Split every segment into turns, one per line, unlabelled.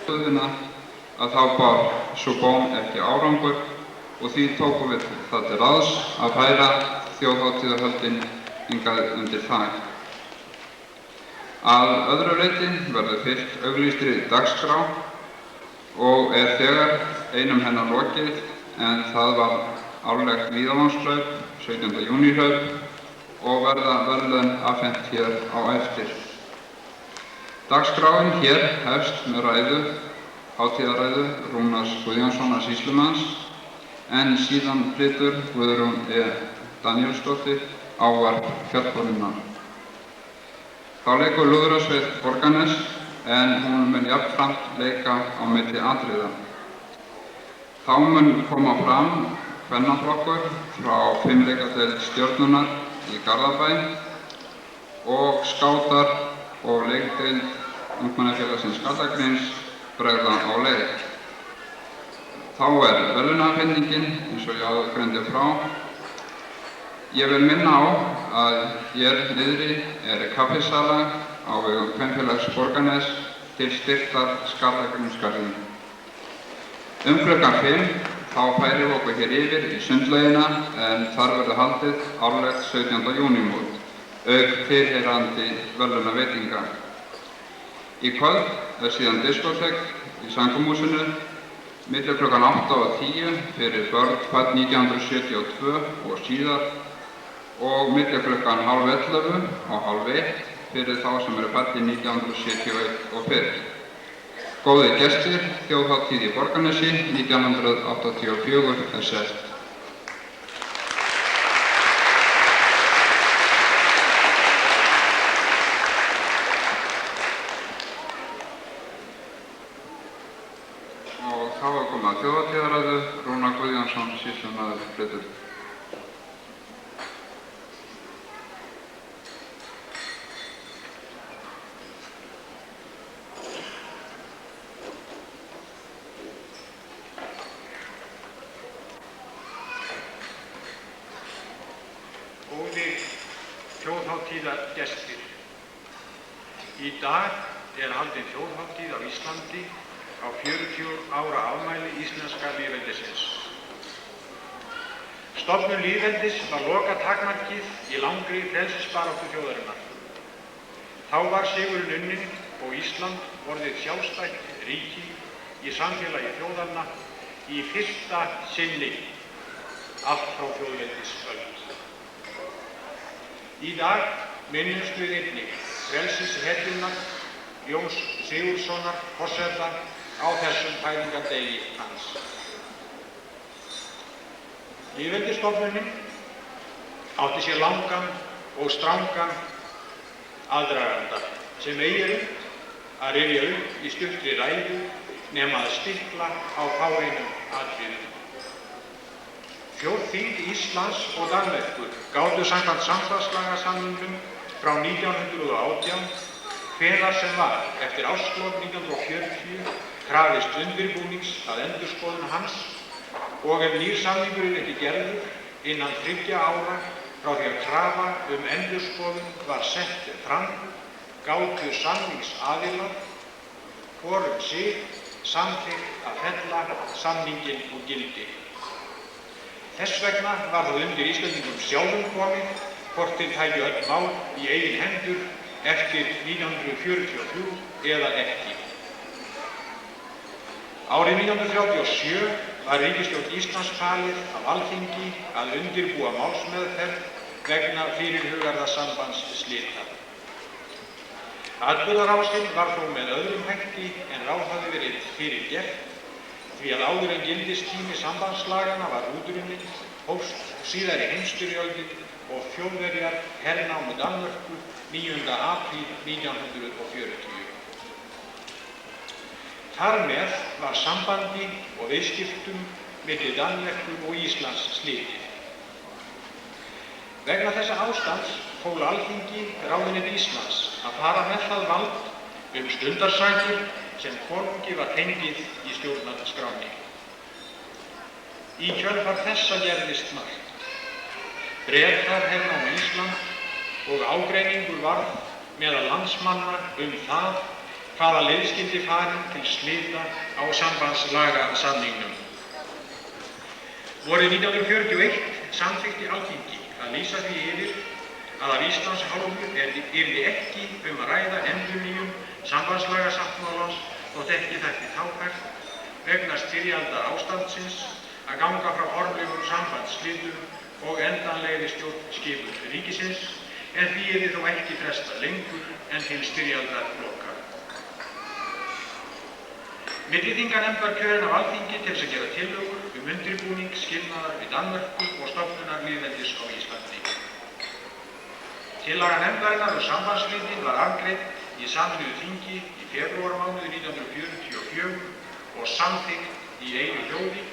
stöðuna að þá bar Sorbonne ekki árangur og því tókum við það til ráðs að færa þjóðhátíðahöldin hingað undir þak. Að öðru leyti verður fylgt auglýstri dagskrá og þegar einum hennar lokið, en það var árlegt víðavangshlaup, 17. júníhlaup og verða verðlaun afhent hér á eftir. Dagskráin hér hefst með hátíðaræðu Rúnars Guðjónssonar sýslumanns, en síðan flytur Guðrún Daníelsdóttir ávarp fjallkonunnar. Þá leikur lúðrasveit Borgarnes, en hún mun jafnframt leika á milli atriða. Þá mun koma fram kvennaflokkur frá fimleikadeild Stjörnunnar í Garðabæ og skátar og leikdeild Ungmennafélagsins Skallagríms bregða á leik. Þá verðlaunaafhendingin, eins og ég áður greindi frá. Ég vil minna á að hér niðri kaffisala á vegum Kvenfélags Borgarnes til styrktar Skallagrímsgarðinum. Klukkan 5 þá færum við okkur hér yfir í sundlaugina, en þar verður haldið árlegt 17. júnímót, auk tilheyrandi verðlaunaveitinga. Í kvöld síðan diskótek í Samkomuhúsinu milli klukkan 8 og 10 fyrir börn fædd 1972 og síðar og milli klukkan 10:30 og 10:30 fyrir þá sem eru fæddir 1971 og fyrr. Góðir gestir, þjóðhátíð í Borgarnesi 1984 selt. Og þá komið að þjóðhátíðaræðu, Rúnar Guðjónsson sýslumaður flytur.
Þjóðhátíðargestir. Í dag haldin þjóðhátíð á Íslandi á 40 ára afmæli íslenska lýðveldisins. Stofnun lýðveldis var lokatakmarkið í langri frelsisbaráttu þjóðarinnar. Þá var sigurinn unninn og Ísland orðið sjálfstætt ríki í samfélagi þjóðanna í fyrsta sinni allt frá þjóðveldisöld. Í dag minnumst við einnig frelsishetjunnar Jóns Sigurðssonar forseta á þessum fæðingardegi hans. Lýðveldisstofnunin átti sér langan og strangan aðdraganda sem eigi unnt að rifja upp í stuttri ræðu nema að stikla á fáeinum atriðum. Þjóðþing Íslands og Danmerkur gátu samkvæmt samstarfslagasamningnum frá 1918 hvenær sem var eftir árslok 1940 krafist undirbúnings að endurskoðun hans og ef nýr samningurinn ekki gerður innan 3 ára frá því að krafa endurskoðun var sett fram gátu samningsaðilar hvorum sig samþykkt að fella samninginn úr gildi. Þess vegna var það undir Íslendingum sjálfum komið hvort þeir tækju öll mál í eigin hendur eftir 1943 eða ekki. Árið 1937 var ríkisstjórn Íslands falið af Alþingi að undirbúa málsmeðferð vegna fyrirhugaðra sambandsslita. Atburðarásin var þó með öðrum hætti en ráð hafði verið fyrir gert, því að áður en gildistími sambandslagana var útrunninn, hófst síðari heimsstyrjöldin og Þjóðverjar hernámu Danmörku 9. apríl 1940. Þar með var sambandi og viðskiptum milli Danmerkur og Íslands slitið. Vegna þessa ástands fól Alþingi ráðuneyti Íslands að fara með það vald stundarsakir sem konungi var fengið í stjórnarskránni. Í kjölfar þessa gerðist margt. Bretar hernámu Ísland og ágreiningur varð meðal landsmanna það hvaða leið skyldi farin til slita á sambandslagasamningnum. Vorið 1941 samþykkti Alþingi að lýsa því yfir að af Íslands hálfu yrði ekki að ræða endurnýjun sambandslagasáttmálans þótt ekki þætti tákvæmt vegna styrjaldar ástandsins að ganga frá formlegum sambandsslitum og endanlegri stjórnskipun ríkisins, en því yrði þó ekki frestað lengur en til styrjaldarloka. Milliþinganefnd var kjörin af Alþingi til þess að gera tillögur undirbúning skilnaðar við Danmörku og stofnunar lýðveldis á Íslandi. Tillaga nefndarinnar sambandsslitin var afgreidd í sameinuðu þingi í febrúarmánuði 1944 og samþykkt í einu hljóði,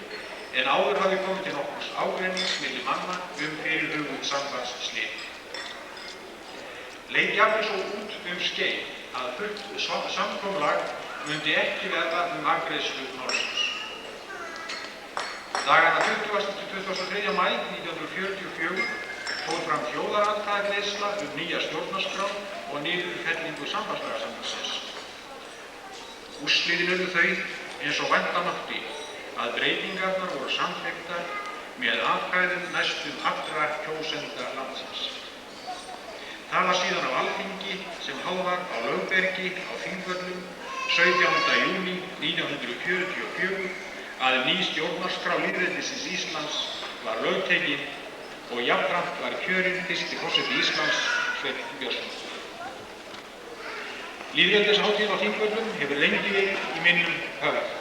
en áður hafði komið til nokkurs ágreinings milli manna fyrirhuguð sambandsslit. Leit jafnvel svo út skeið að fullt samkomulag mundi ekki verða afgreiðslu málsins. Dagana 20. til 23. maí 1944 fór fram þjóðaratkvæðagreiðsla nýja stjórnarskrá og niðurfellingu sambandslagasamningsins. Úrslitin urðu þau eins og vænta mátti að breytingarnar voru samþykktar með atkvæðum næstum allra kjósenda landsins. Það var síðan á Alþingi sem háð var á Lögbergi á Þingvöllum 17. júní 1944 að ný stjórnarskrá lýðveldisins Íslands var lögtekin og jafnframt var kjörinn fyrsti forseti Íslands, Sveinn Björnsson. Lýðveldishátíðin á Þingvöllum hefur lengi verið í minnum höfð.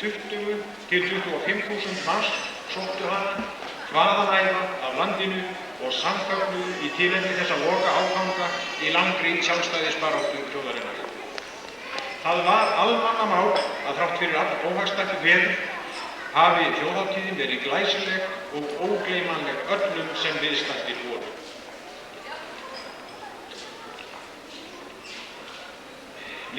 20 til 25.000 manns sóttu hana hvaðanæva af landinu og samfögnuðu í tilefni þessa loka áfanga í langri sjálfstæðisbaráttu þjóðarinnar. Það var almannamál að þrátt fyrir all óhagstætt veður hafi þjóðhátíðin verið glæsileg og ógleymanleg öllum sem viðstaddir voru.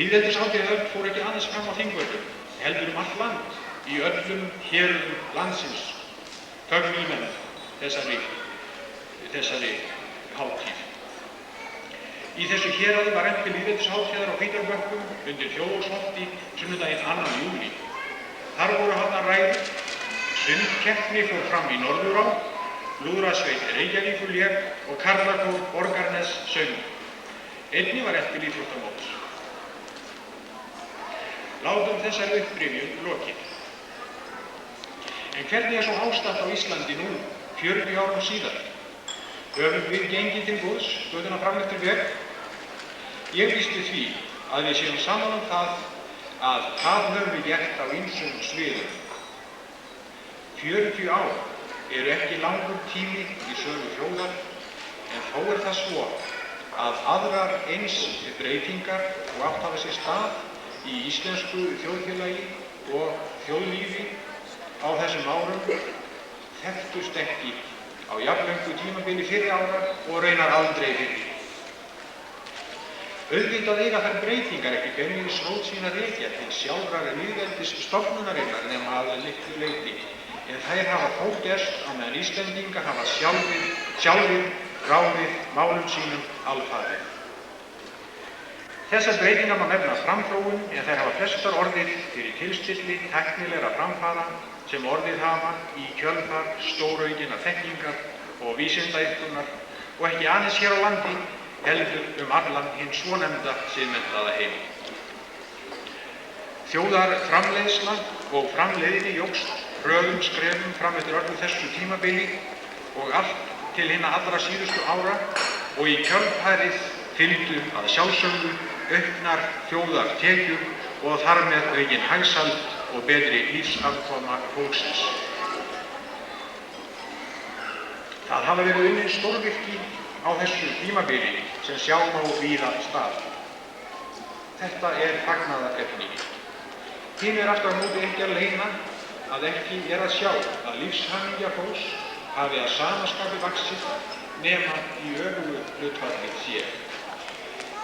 Lýðveldishátíðin fór ekki aðeins fram á Þingvöllum, heldur allt land, í öllum héruðum landsins, fögnuðu menn þessari hátíð. Í þessu héraði var efnt til lýðveldishátíðar á Hvítárvötnum undir Þjóðólfsholti sunnudaginn 2. júlí. Þar voru haldnar ræður, sundkeppni fór fram í Norðurá, lúðrasveit Reykjavíkur lék og karlakór Borgarnes söng. Einnig var efnt til íþróttamóts. Látum þessari upprifjun lokið. En hvernig er svo ástatt á Íslandi nú, 40 árum síðar? Höfum við gengið til góðs, götuna fram eftir veg? Ég býst við því að við séum saman það að hvað höfum við gert á ýmsum sviðum. 40 ár eru ekki langur tími í sögu þjóðar, en þó er það svo að aðrar eins breytingar og átt hafa sér stað í íslensku þjóðfélagi og þjóðlífi á þessum árum þekktust ekki á jafnlöngu tímabili fyrri ára og raunar aldrei fyrri. Auðvitað eiga þær breytingar ekki beinlínis rót sín að rekja til sjálfrar lýðveldisstofnunarinnar nema að litlu leyti, en þær hafa þó gerst á meðan Íslendingar hafa sjálfir ráðið málum sínum alfarið. Þessar breytingar má nefna framþróun, en þær hafa flestar orðið fyrir tilstilli tæknilegra framfara sem orðið hafa í kjölfar stóraukinnar þekkingar og vísindaiðkunar og ekki aðeins hér á landi, heldur allan hinn svonefnda siðmenntaða heim. Þjóðarframleiðsla og framleiðni jókst hröðum skrefum fram eftir öllu þessu tímabili og allt til hinna allra síðustu ára og í kjölfarið fylgdu að sjálfsögðu auknar þjóðartekjur og þar með aukin hagsæld og betri lífsafkoma fólksins. Það hafa verið unnin stórvirki á þessu tímabili sem sjá má víða stað. Þetta er fagnaðarefni. Hinn aftur á móti ekki að leyna að ekki er að sjá að lífshamingja fólks hafi að sama skapi vaxið nema í öfugu hlutfalli sé.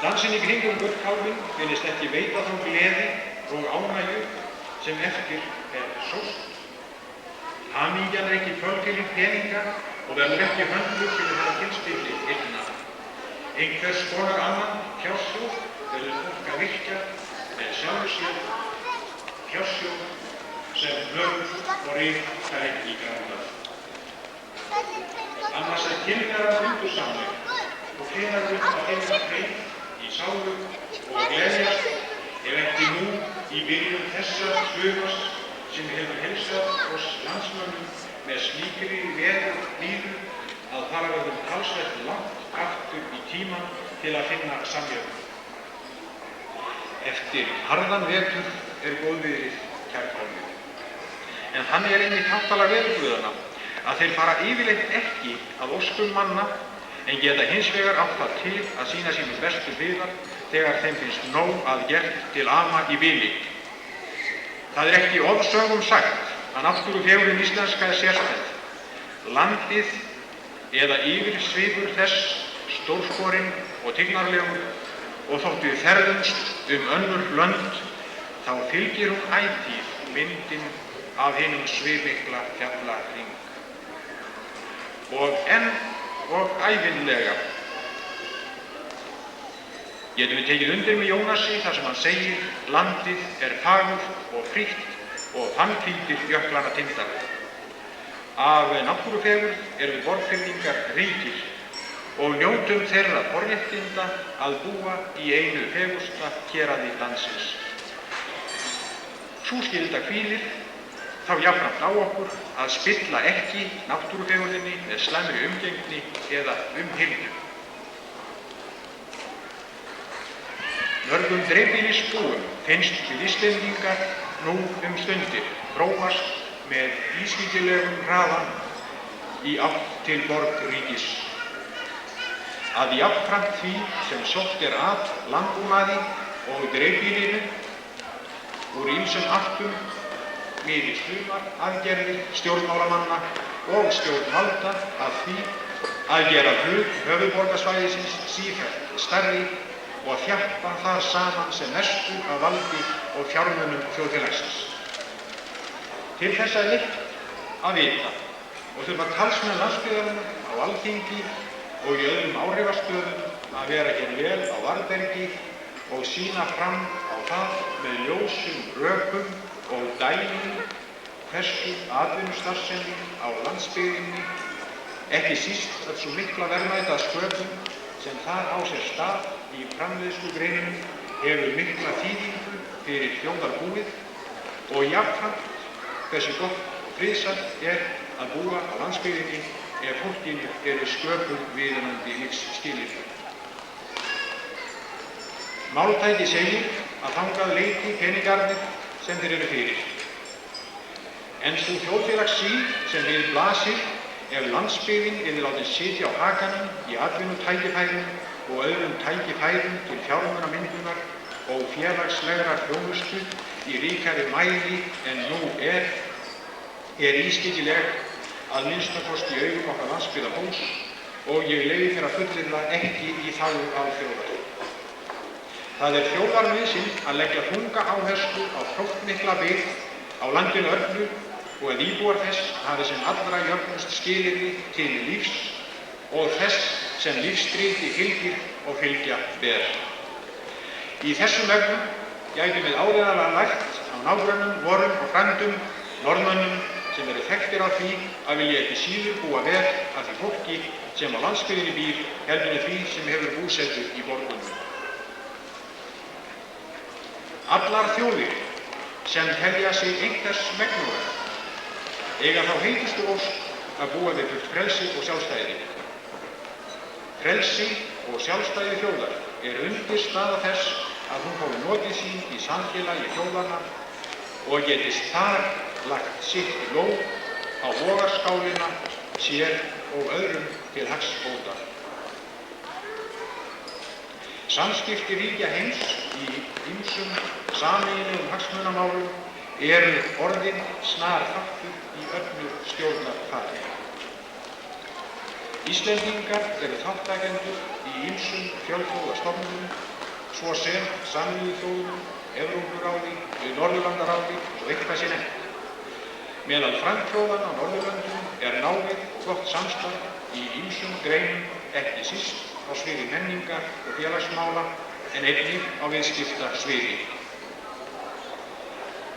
Dansinn í kringum gullkálfinn virðist ekki veita þá gleði og ánægju sem eftir er sóst. Hamingjan er ekki fölgin peninga og verður ekki höndlur fyrir það tilstilli eigna. Einhvers konar annan fjársjóð verður fólk að virkja fjársjóð sem höfuð og ríkari í grannað. Annars kynningar að undursamleg og hvenær að finna frið í sálu og gleðjast ef ekki nú í byrjun þessa sumars sem hefur heilsað oss landsmönnum með slíkri veðurblíðu að fara verður talsvert langt aftur í tímann til að finna samjöfnuð. Eftir harðan vetur góðviðrið kærkomið. En þannig einmitt háttalag veðurguðanna að þeir fara yfirleitt ekki að óskum manna en geta hins vegar átt það til að sýna sínum bestu hliðar þegar þeim finnst nóg að gert til ama í bili. Það ekki ofsögum sagt að náttúrufegurðin íslenska sérstæð. Landið eða yfirsvipur þess stórskorinn og tignarlegur og þótt við ferðumst önnur lönd þá fylgir hún ætíð myndin af hinum svifmikla fjallahring. Og enn og ævinlega getum við tekið undir með Jónasi þar sem hann segir landið fagurt og frítt og handhvítir jöklana tindar. Af náttúrufegurð við Borgfirðingar ríkir og njótum þeirra forréttinda að búa í einu fegursta héraði landsins. Sú skylda hvílir þá jafnframt á okkur að spilla ekki náttúrufegurðinni með slæmri umgengni eða umhyldu. Mörgum dreifbýlisbúum finnst við Íslendingar nú stundir þróast með ískyggilegum hraðan í átt til borgríkis. Að jafnframt því sem sótt að landbúnaði og dreifbýlinu úr ýmsum áttum miði slumaraðgerðir stjórnmálamanna og stjórnvalda að því að gera hlut höfuðborgarsvæðisins sífellt stærri og þjappa það saman sem mestu af valdi og fjármunum þjóðfélagsins. Til þess leitt að vita og þurfa talsmenn landsbyggðarinnar á Alþingi og í öðrum áhrifastöðum að vera hér vel á varðbergi og sýna fram á það með ljósum rökum og dæmum hversu atvinnustarfsemi á landsbyggðinni, ekki síst öll sú mikla verðmætasköpun sem þar á sér stað í framleiðslugreinunum hefur mikla þýðingu fyrir þjóðarbúið og jafnframt hversu gott og friðsamt að búa á landsbyggðinni ef fólkinu sköpun viðunandi lífsskilyrði. Máltæki segir að þangað leiti peningarnir sem þeir fyrir. En sú þjóðfélagssýn sem við blasir ef landsbyggðin látin sitja á hakanum í atvinnutækifærum og öðrum tækifærum til fjármunamyndunar og félagslegrar þjónustu í ríkari mæli en nú ískyggileg að minnstakosti í augum okkar landsbyggðarfólks og ég leyfi mér að fullyrða ekki í þágu alþjóðar. Það þjóðarnauðsyn að leggja þunga áherslu á þróttmikla byggð á landinu öllu og að íbúar þess hafi sem allra jöfnust skilyrði til lífs og þess sem lífsstríði fylgir og fylgja ber. Í þessum efnum gætum við áreiðanlega lært á nágrönnum vorum og frændum Norðmönnum sem þekktir á því að vilja ekki síður búa vel að því fólki sem á landsbyggðinni býr heldur en því sem hefur búsetu í borgunum. Allar þjóðir sem telja sig einhvers megnugar eiga þá heitustu ósk að búa við fullt frelsi og sjálfstæði. Frelsi og sjálfstæði þjóðar undirstaða þess að hún fái notið sín í samfélagi þjóðanna og getist þar lagt sitt lóð á vogarskálina sér og öðrum til hagsbóta. Samskipti ríkja heims í ýmsum sameiginlegum hagsmunamálum orðin snar þáttur í öllu stjórnarfari. Íslendingar þáttakendur í ýmsum fjölþjóðastofnunum, svo sem Sameinuðu þjóðunum, Evrópuráði, Norðurlandaráði og eitthvað sé nefnt. Meðal frændþjóðanna á Norðurlöndum náið og gott samstarf í ýmsum greinum, ekki síst á sviði menningar og félagsmála en einnig á viðskiptasviði.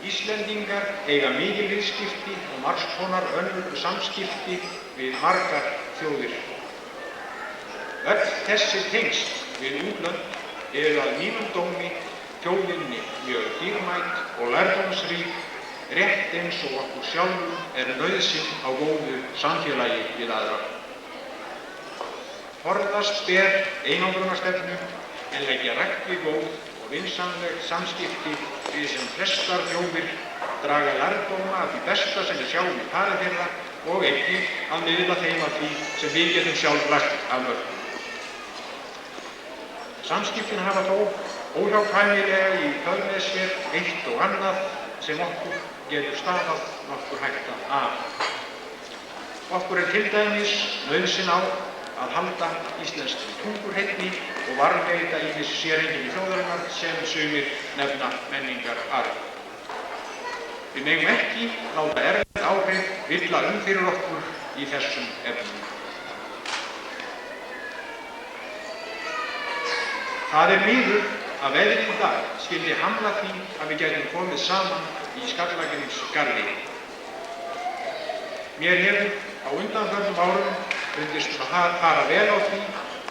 Íslendingar eiga mikil viðskipti og margs konar önnur samskipti við margar þjóðir. Öll þessi tengsl við útlönd eru að mínum dómi þjóðinni mjög dýrmæt og lærdómsrík, rétt eins og okkur sjálfum er nauðsyn á góðu samfélagi við aðra. Forðast ber einangrunarstefnu en leggja rækt við góð og vinsamleg samskipti við sem flestar þjóðir, draga lærdóma af því besta sem við sjáum í fari þeirra og einnig að miðla þeim af því sem við getum sjálf lagt af mörkum. Samskiptin hafa þó óhjákvæmilega í för með sér eitt og annað sem okkur getur stafað nokkur hætta af. Okkur til dæmis nauðsyn á að halda íslenskri tungu hreinni og varðveita ýmis séreinkenni þjóðarinnar sem sumir nefna menningararf. Við megum ekki láta erlend áhrif villa fyrir okkur í þessum efnum. Það miður að veðrið í dag skyldi hamla því að við gætum komið saman í Skallagrímsgarði. Mér hefur á undanförnum árum fundist fara vel á því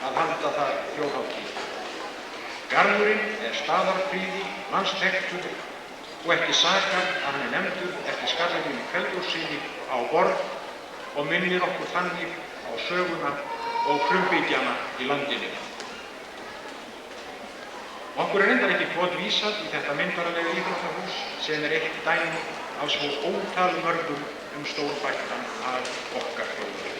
að halda þar þjóðhátíð. Garðurinn staðarprýði, mannsþekktur og ekki sakar að hann nefndur eftir Skallagrími Kveldórssyni á borð og minnir okkur þannig á söguna og frumbyggjana í landinu. Okkur reyndar ekki vísað í þetta myndarlega íþróttahús sem eitt dæmi af svo ótal mörgum stórbættan af okkar þjóðar.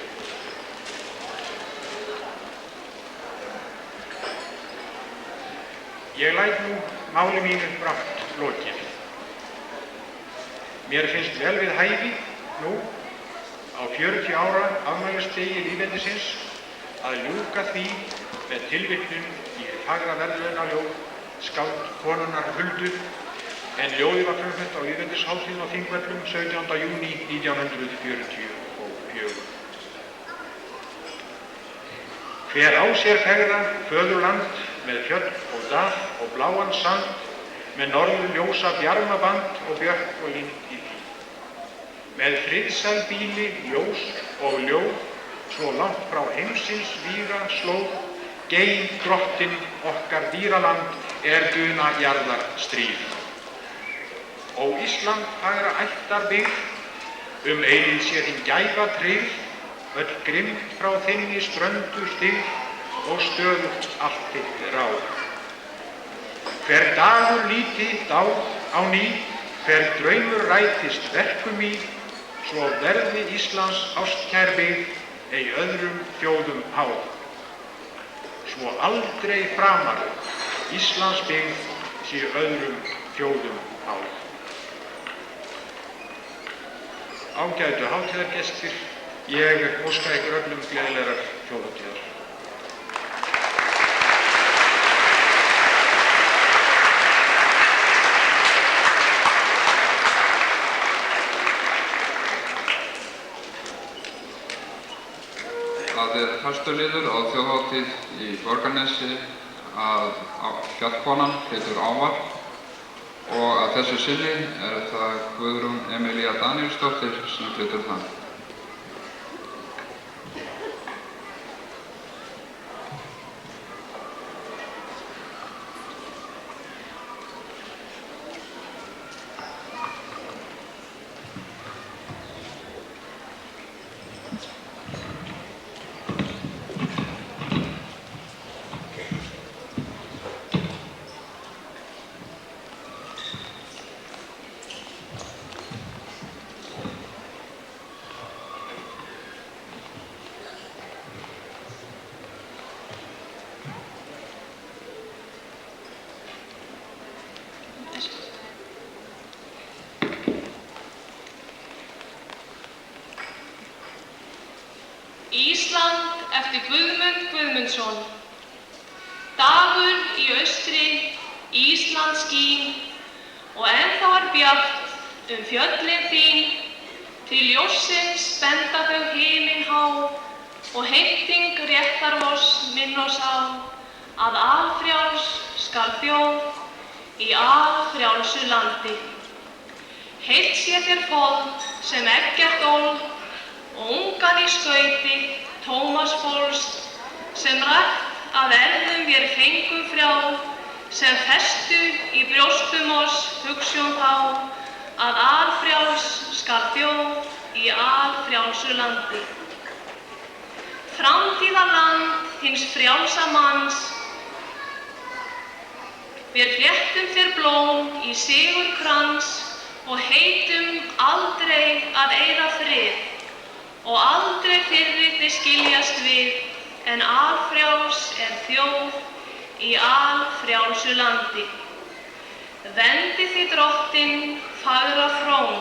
Ég læt nú máli mínu brátt lokið. Mér finnst vel við hæfi nú á 40 ára afmælisdegi lýðveldisins að ljúka því með tilvitnun í fagra verðlaunaljóð skáld konunnar Huldu, en ljóðið var frumflutt á lýðveldishátíðinni á Þingvöllum 17. júní 1944. Hver á sér fegða föðurland með fjöll og dal og bláan sand, með norður ljósa bjarmaband og björt og lind í því. Með friðsæl bíli, ljós og ljóð, svo langt frá heimsins víra slóð, geim drottin okkar dýraland duna jarðar stríð. Ó Ísland fagra ættar byggð, einið sér hinn gæfa tryggð, öll grimmd frá þinni ströndu styggð og stöðugt allt þitt ráð. Hver dagur líti þá á ný, hver draumur rætist verkum í, svo verði Íslands ástkær byggð ei öðrum þjóðum háð. Svo aldrei framar Íslands byggð sé öðrum þjóðum háð. Ágætu hátíðargestir, ég óska ykkur öllum gleðilegrar þjóðhátíðar.
Það föstuliður á þjóðhátíð í Borgarnesi að fjallkonan heitur Ávarp og að þessu sinni það Guðrún Emilía Daníelsdóttir sem flytur það.
Ísland eftir Guðmund Guðmundsson. Dagur í austri, Ísland skín og ennþá bjart fjöllin þín. Til ljóssins benda þau himinn há og heimting réttarvoss minn oss á að alfrjáls skal þjóð í alfrjálsu landi. heilt sé þér fold sem Eggert ól og ungan í skauti Tómas fólst, sem rætt að erðum vér fengum frjá, sem festu í brjóstum oss hugsjón þá, að alfrjáls skal þjóð í alfrjálsu landi. Framtíðarland hins frjálsa manns, við fléttum þér blóm í sigurkrans og heitum aldrei að eyða frið og aldrei fyrri þið skiljast við en alfrjáls þjóð í alfrjálsu landi. Vendi þið drottinn fagra frón,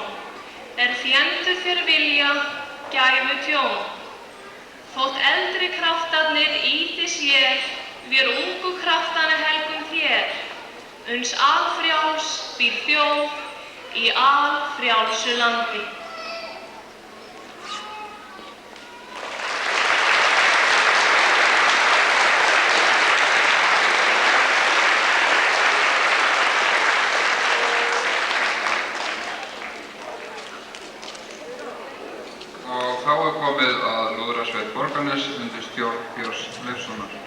þjendur þér vilja gæfu tjón. Þótt eldri kraftarnir ýti sér, vér ungu kraftana helgum þér, uns alfrjáls býr þjóð í alfrjálsu landi.
Þá komið að Lúðrasveit Borgarnes undir stjórn Björns Leifssonar.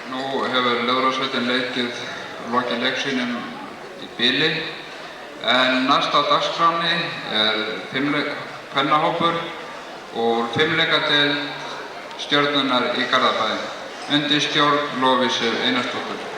Nú hefur Ljóðrasveitin leikið lokið leiksýnum í bili, en næst á dagskránni kvennahópur úr fimleikadeild Stjörnunnar í Garðabæ undir stjórn Lovísu Einarsdóttur.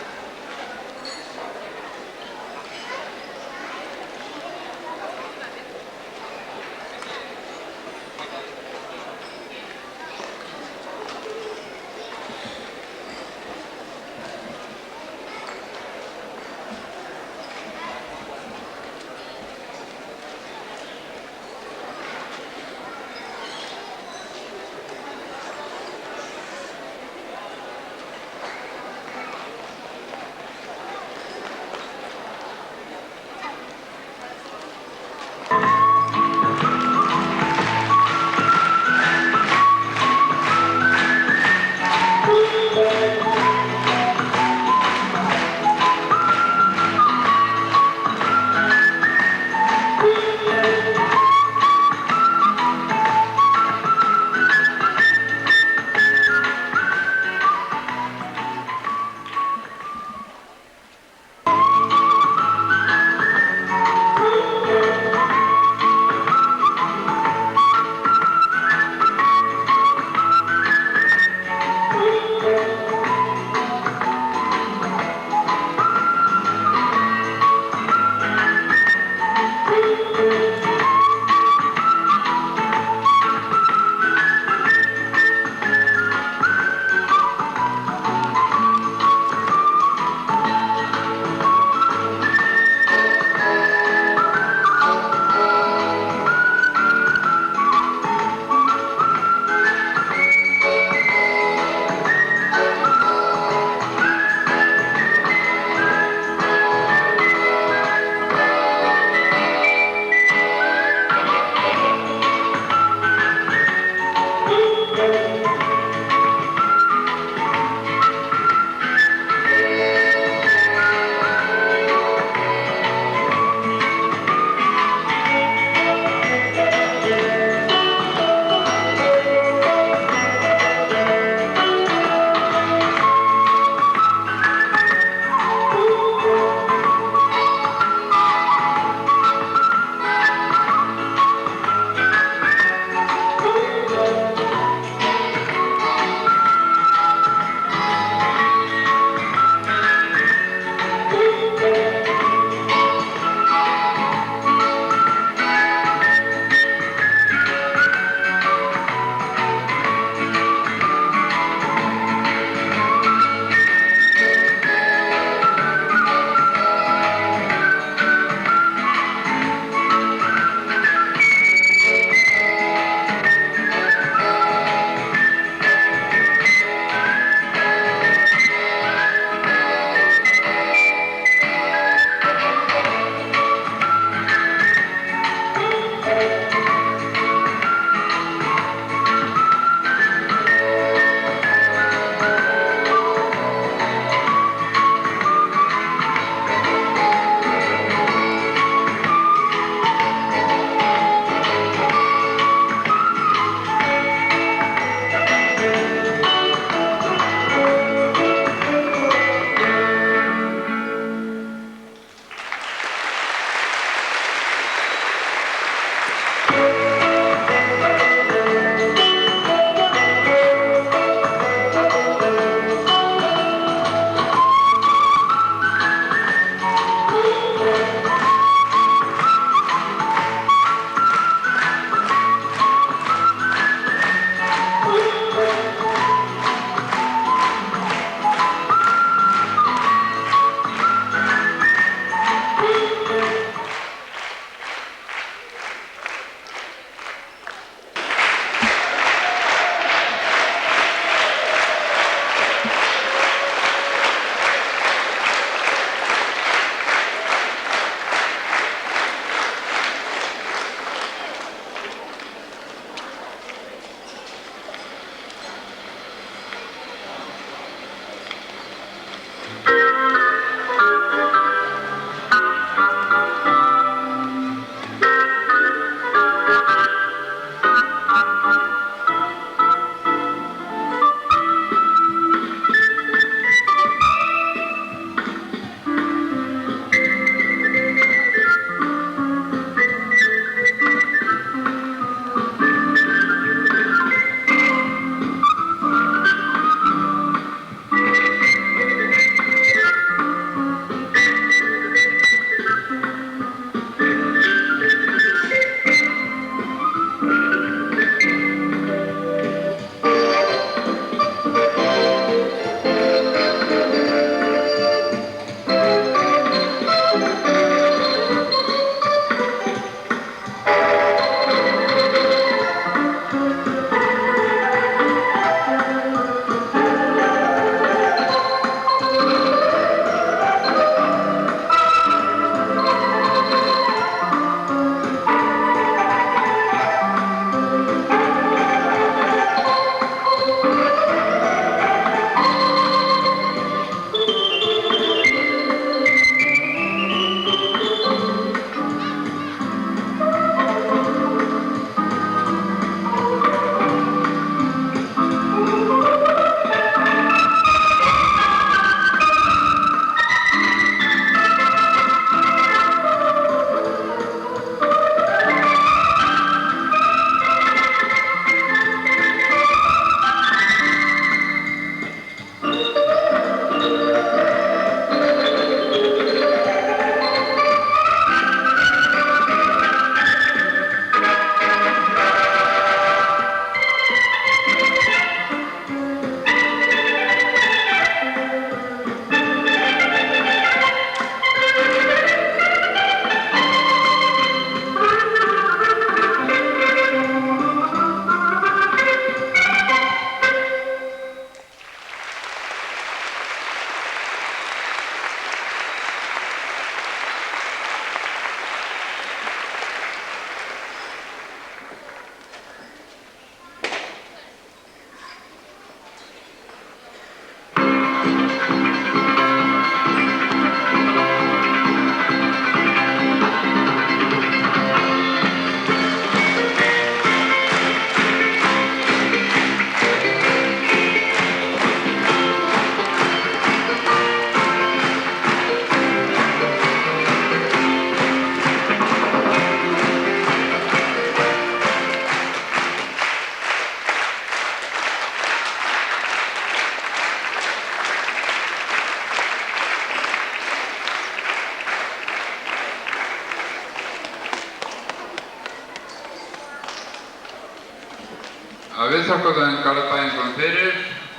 þakka þeim Garðbæingum fyrir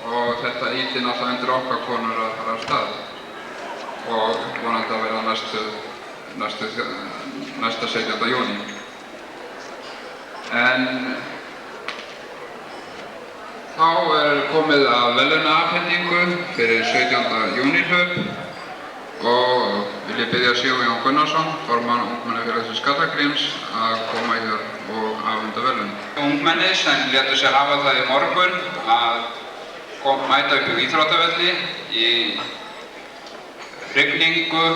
og þetta ýtir náttúrulega undir okkar konur að fara af stað og vonandi að verða næsta 17. júní. En þá komið að verðlaunaafhendingu fyrir 17. júníhlaup og vil ég biðja Sigurjón Gunnarsson, formann Ungmennafélagsins Skallagríms, að koma hér og afhenda verðlaun. Ungmenni sem létu sig hafa það í morgun að mæta upp í íþróttavelli í rigningu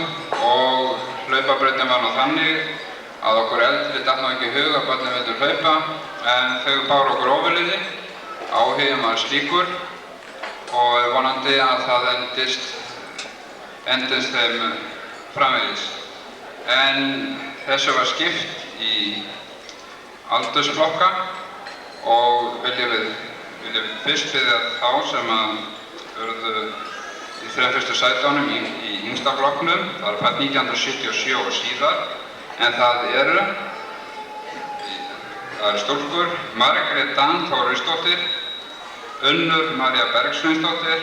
og hlaupabrautin var nú þannig að okkur eldri datt nú ekki í hug að börnin vildu hlaupa en þau báru okkur ofurliði, áhuginn var slíkur og er vonandi að það endist þeim framvegis. En þessu var skipt í aldursflokka og viljum við fyrst biðja þá sem urðu í 3 fyrstu sætunum í yngsta flokknum, það er fædd 1977 og síðar, en það eru stúlkur Margrét Dan Þórisdóttir, Unnur María Bergsveinsdóttir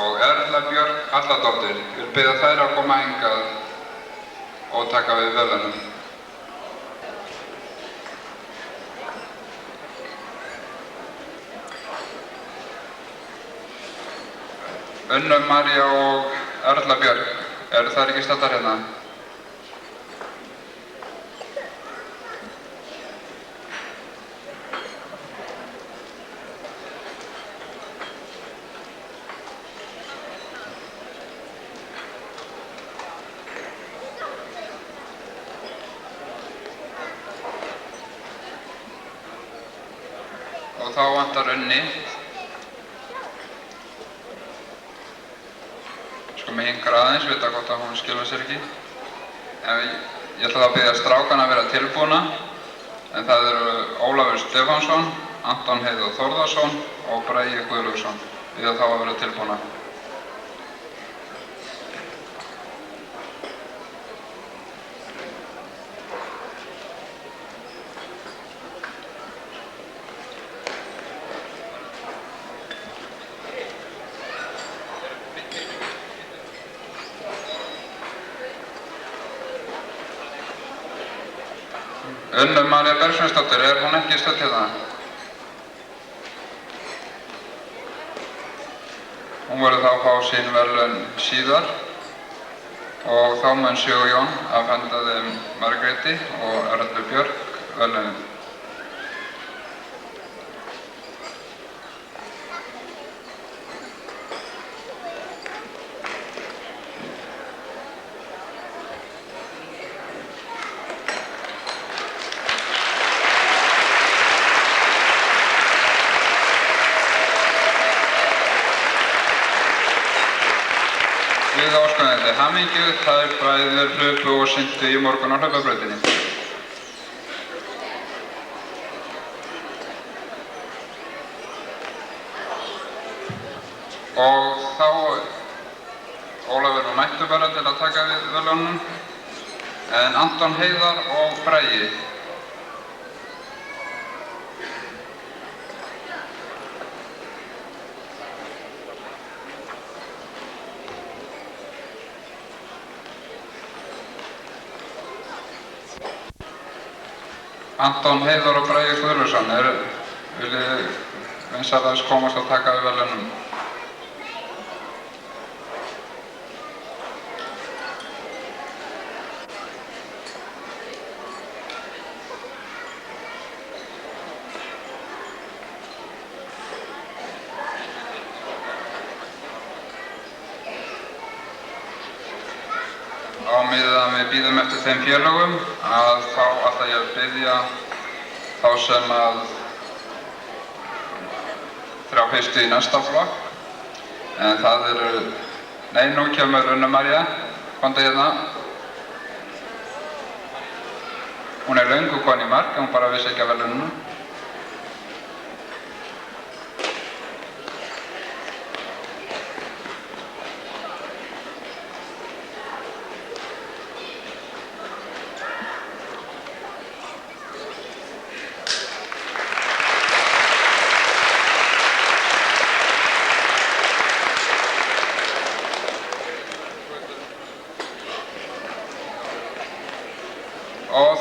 og Erla Björk Halladóttir. Ég vil biðja þær að koma hingað og taka við verðlaunum. Unnur María og Erla Björk, eru þær ekki staddar hérna? Og þá vantar Unni. Sko mig hingar aðeins, vita hvort að hún skilur sér ekki. En ég ætla að biðja strákana að vera tilbúna. En það eru Ólafur Stefánsson, Anton Heiðar Þórðarsson og Bragi Guðlaugsson. Biðja þá að vera tilbúna. Unnur María Bergsveinsdóttir, hún ekki stödd hérna? Hún verður þá að fá sín verðlaun síðar og þá mun Sigurjón afhenda þeim Margréti og Erlu Björk verðlaunin. Við óskum þeim til hamingju, þær bæði hlupu og syntu í morgun á hlaupabrautinni. Og þá Ólafur og mættu bara til að taka við verðlaunum, en Anton Heiðar og Bragi. Anton Heiðar og Bragi Guðlaugsson, viljið vinsamlegast komast að taka við verðlaunum? Á meðan við bíðum eftir þeim félögum að þá ætla ég að biðja þá sem að þrjá fyrstu í næsta flokk. En það eru, nei, nú kemur Unnur María, komdu hérna. Hún er löngu komin í mark, hún bara vissi ekki að verðlaunum.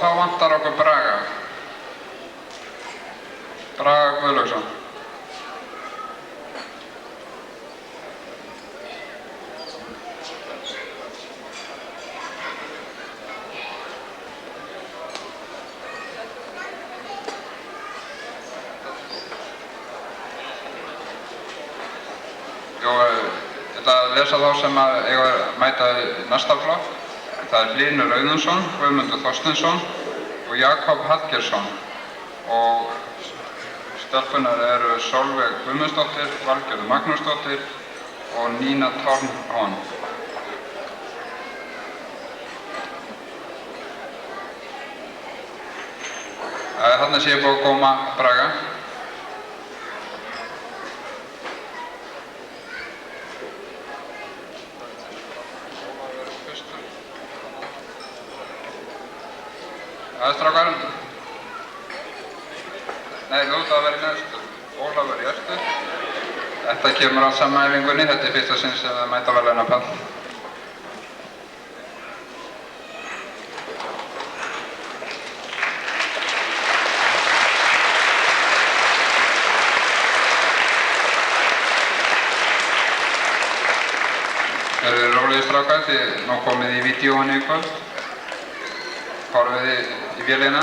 þá vantar okkur Braga. Braga Guðlaugsson. Ég ætla að lesa þá sem eiga að mæta í næsta flokk. Það Hlynur Auðunsson, Guðmundur Þorsteinsson og Jakob Hallgeirsson. Og stelpunar eru Sólveig Guðmundsdóttir, Valgerður Magnúsdóttir og Nína Tornhón. Þarna sé ég búið að koma Braga. Strákar. Nei, þú ert að vera í neðstu. Ólafur í efstu. Þetta kemur á sama æfingunni. Þetta er fyrsta sinn sem það mæta verðlaunapall. Þeir eru rólegir strákar því nú komið í vídeóinu í kvöld. Horfið í vélina.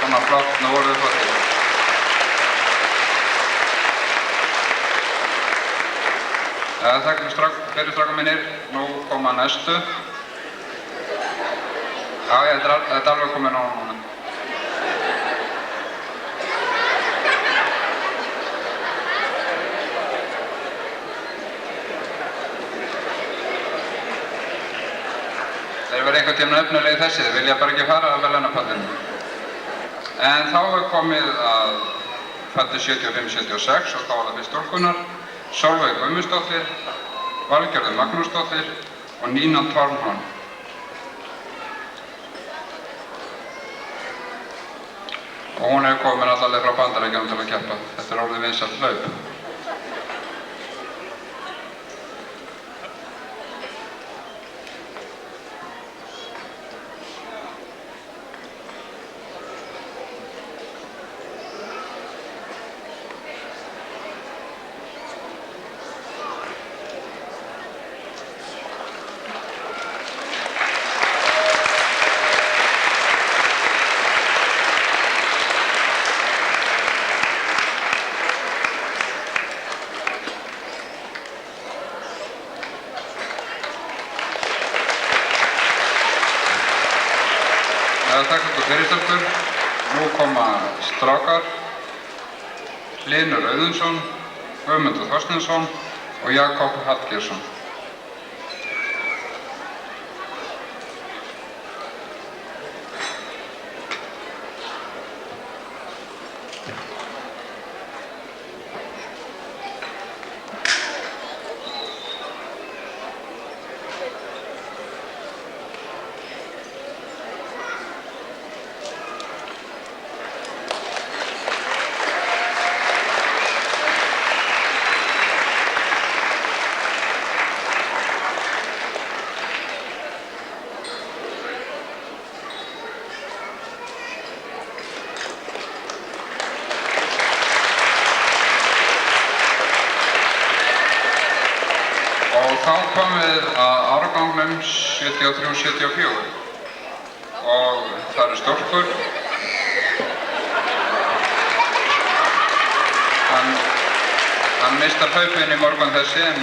Þannig að flott, nú voruð við flottir. Takk fyrir strákar mínir, nú koma næstu. Já, þetta er alveg komið núna. Þeir verða einhvern tímann efnilegir þessi, þeir vilja bara ekki fara að verðlaunapallinu. En þá er komið að falli 75-76 og þá er það fyrst stúlkunar, Sólveig Guðmundsdóttir, Valgerður Magnúsdóttir og Nína Tornhón. Og hún hefur komin allavega frá Bandaríkjunum til að keppa. Þetta er orðið vinsælt hlaup. Takk ykkur fyrir stelpur. Nú koma strákar, Hlynur Auðunsson, Guðmundur Þorsteinsson og Jakob Hallgeirsson. Þá komum við að árgangnum 73-74 og það eru stúlkur. Hann mistar hlaupin í morgun þessi en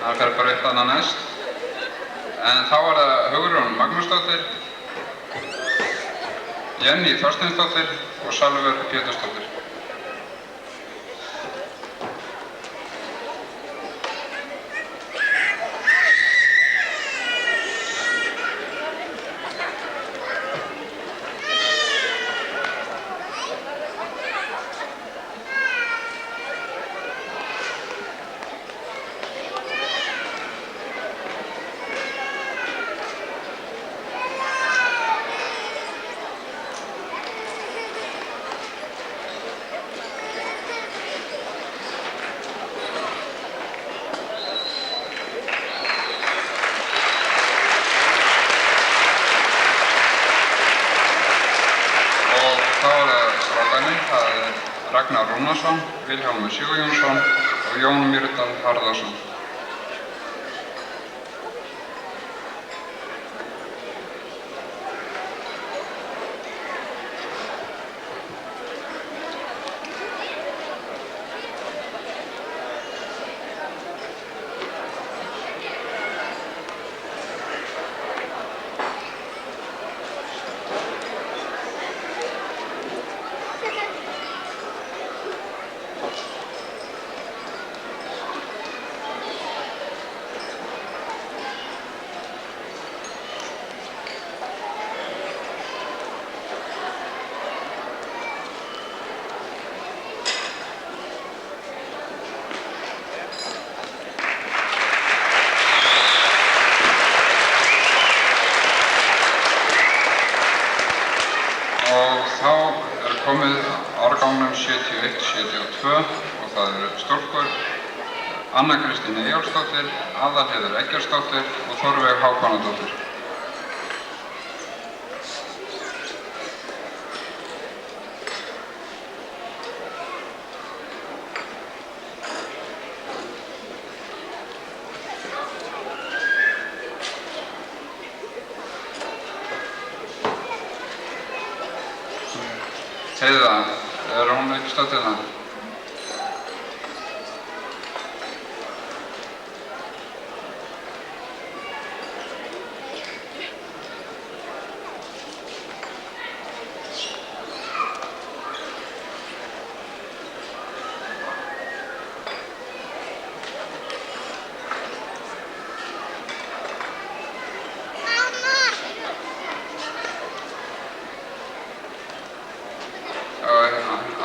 hann fer bara upp þarna næst. En þá er það Hugrún Magnúsdóttir, Jenny Þorsteinsdóttir og Salvör Pétursdóttir. þá það strákarnir, það Ragnar Rúnarsson, Vilhjálmur Sigurjónsson og Jón Mýrdal Harðarsson. Komið árgangnum 71-72 og það eru stúlkur Anna Kristín Eyjólfsdóttir, Aðalheiður Eggertsdóttir og Þorveig Hákonardóttir. Heiða, hún ekki stödd hérna?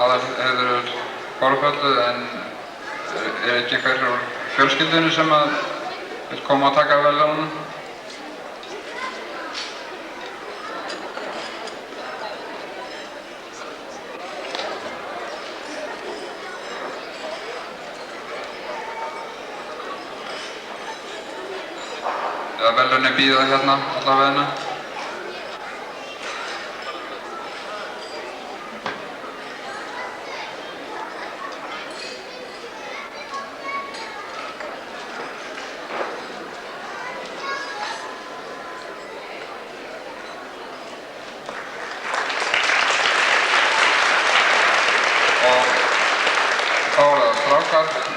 Aðalheiður er forfölluð en ekki einhver úr fjölskyldunni sem vill koma að taka verðlaunum? Eða verðlaunin bíða hérna allavega?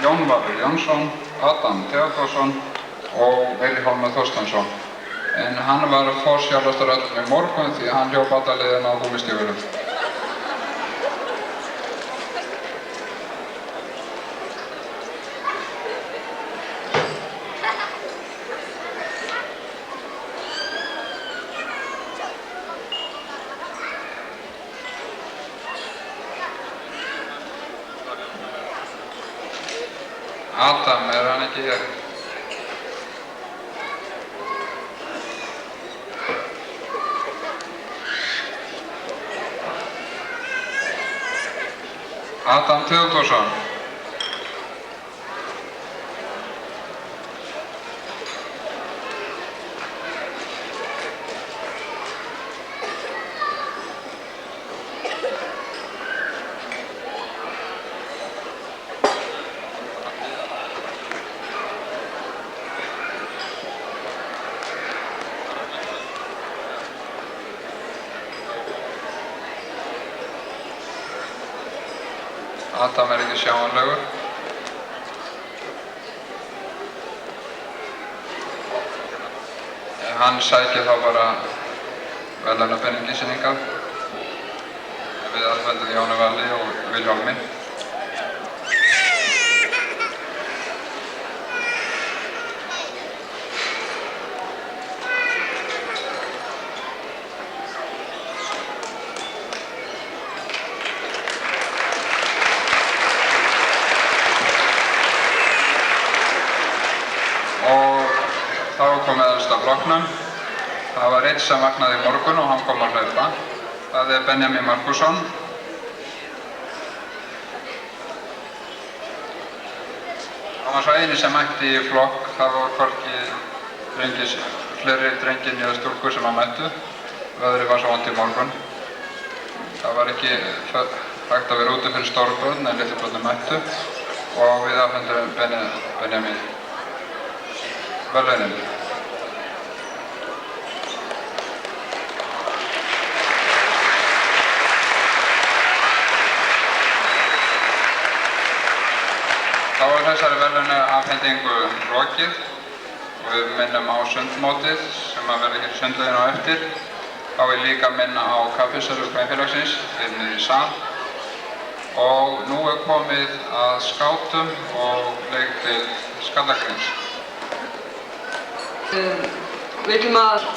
Jón Valur Jónsson, Adam Theodórsson og Vilhjálmur Þorsteinsson. En hann var forsjálfastur öllum í morgun því hann hljóp alla leiðina á gúmmístígvélum. Adam, hann ekki hér? Adam Theodórsson. Adam er ekki sjáanlegur. Hann sækir þá bara verðlaunapeninginn sinn hingað við aðveldu Jóni Valli og Vilhjálmi. Þá kom eðalst af flokknum. Það var einn sem vaknaði í morgun og hann kom að hlaupa. Það er Benjamin Markusson. Hann var svo eini sem mætti í flokk. Það var hvorki fleiri drengir eða stúlkur sem hann mættu. Veðrið var svo vont í morgun. Það var ekki hægt að vera úti fyrir stóru börn en litlu börnum mættu og við afhendum Benjamin verðlaunin. Þá er þessari verðlaunaafhendingu lokið og við minnum á sundmótið sem að verða hér í sundlauginu á eftir. Þá vil líka minna á kaffisölu kvenfélagsins inni í sal og nú er komið að skátum og leik til Skallagríms.
Við ætlum að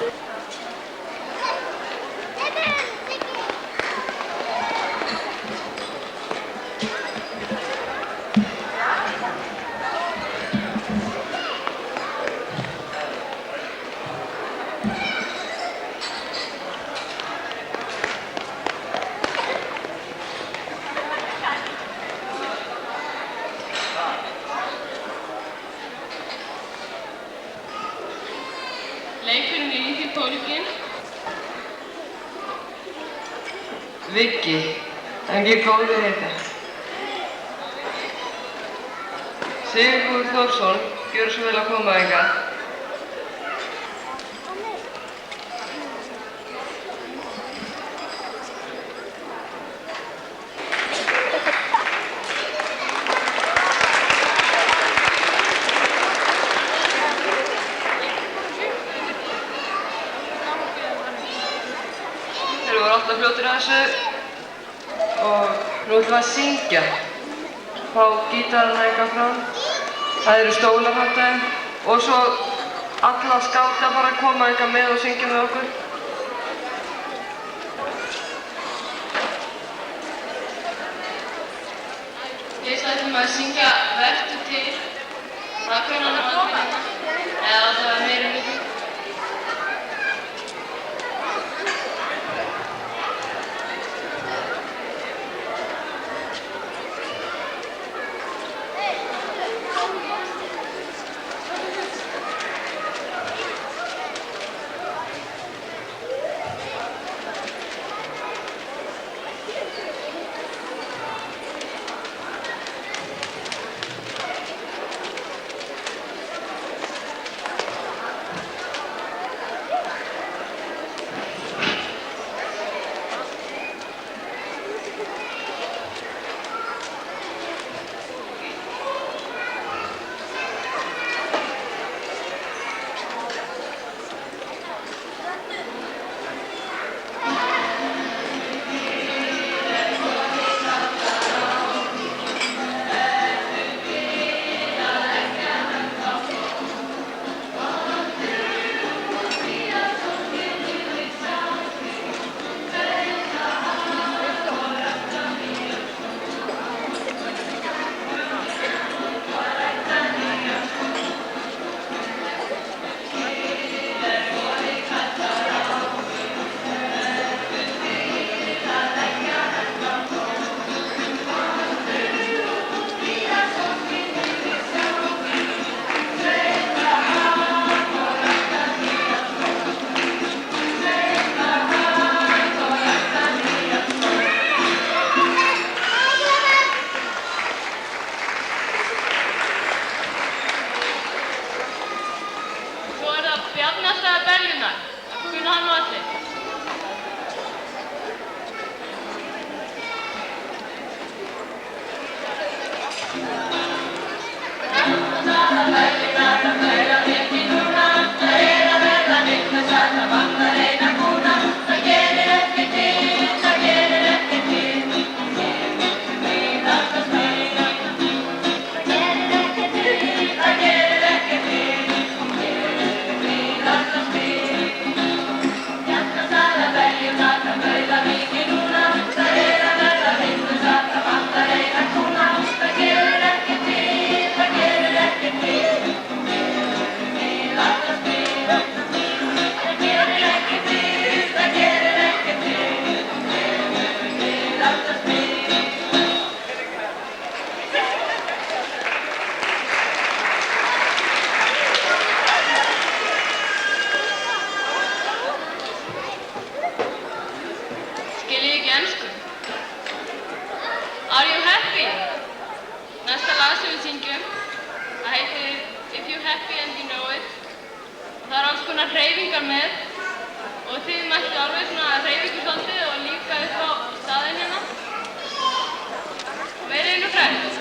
Leikurinn í því fólkin.
Viggi, en ég góði þetta. Sigurður Þórsson, gjörðu svo vel að koma hingað. Þeir voru alltaf fljótir að þessu og nú ætlum við að syngja. Fá gítarana eitthvað fram. Það eru stólar þarna þeim og svo alla skáta bara að koma eitthvað með og syngja með okkur.
Við ætlum að syngja Vertu til. Það kunna hann að finna. Eða alltaf meira mikið. var alls konar hreyfingar með og þið mættu alveg svona hreyfa ykkur svolítið og líka upp á staðinn hérna. Verið nú frægt.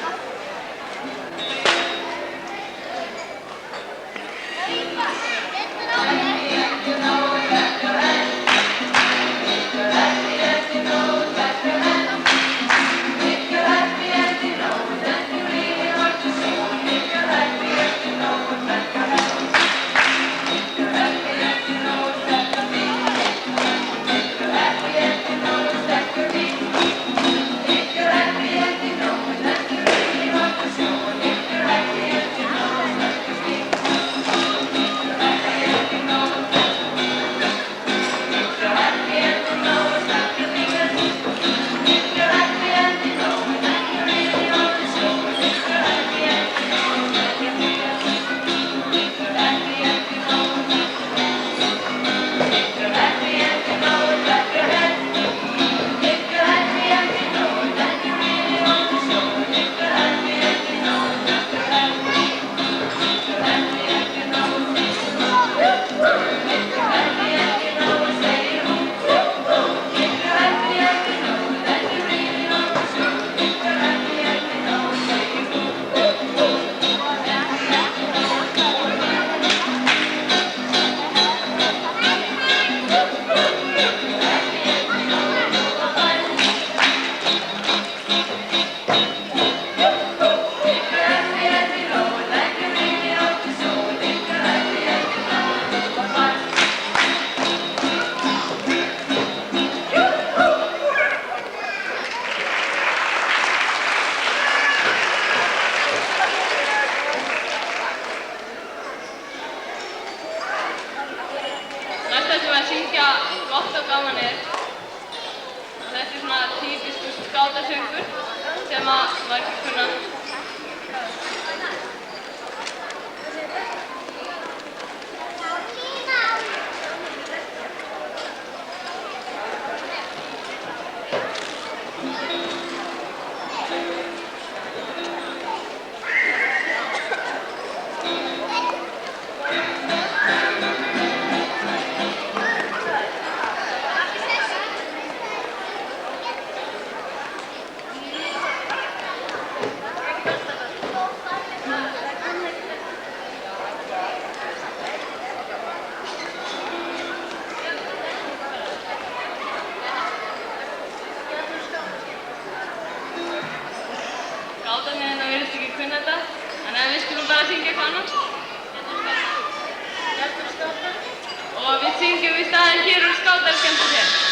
Og við syngjum í staðinn hér skátar skemmta sér.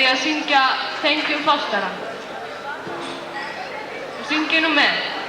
ég að syngja Tengjum fastara. Og syngjum nú með.